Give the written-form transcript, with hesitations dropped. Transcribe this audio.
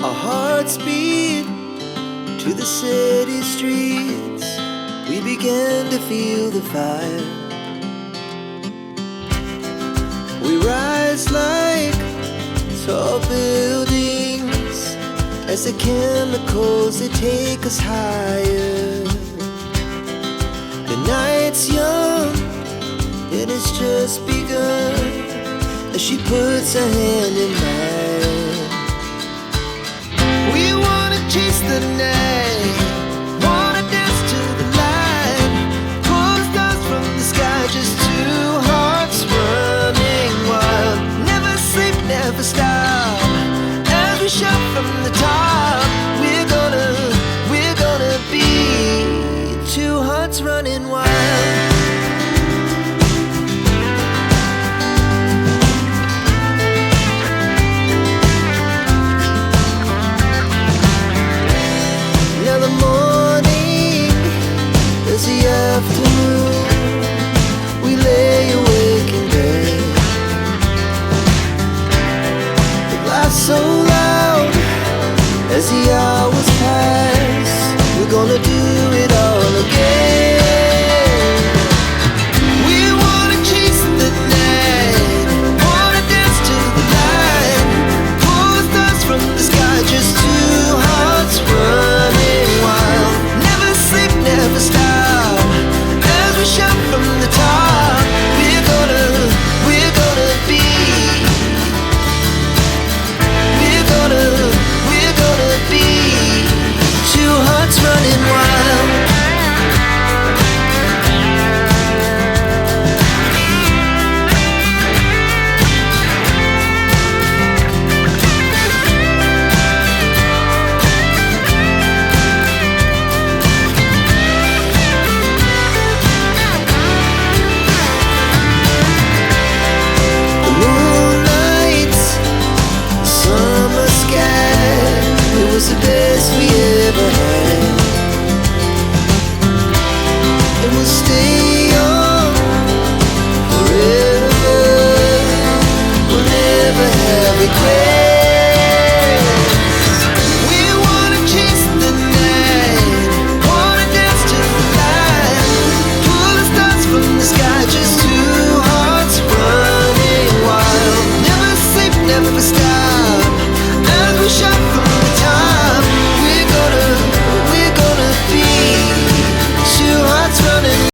Our hearts beat to the city streets. We began to feel the fire. We rise like tall buildings as the chemicals, they take us higher. The night's young, it has just begun, as she puts her hand in mine. We wanna chase the night, wanna dance to the light, pull stars from the sky, just two hearts running wild. Never sleep, never stop, as we shout from the top. We're gonna be two hearts running wild. Now the morning is the afternoon. We lay awake in bed. The laugh so loud as the hours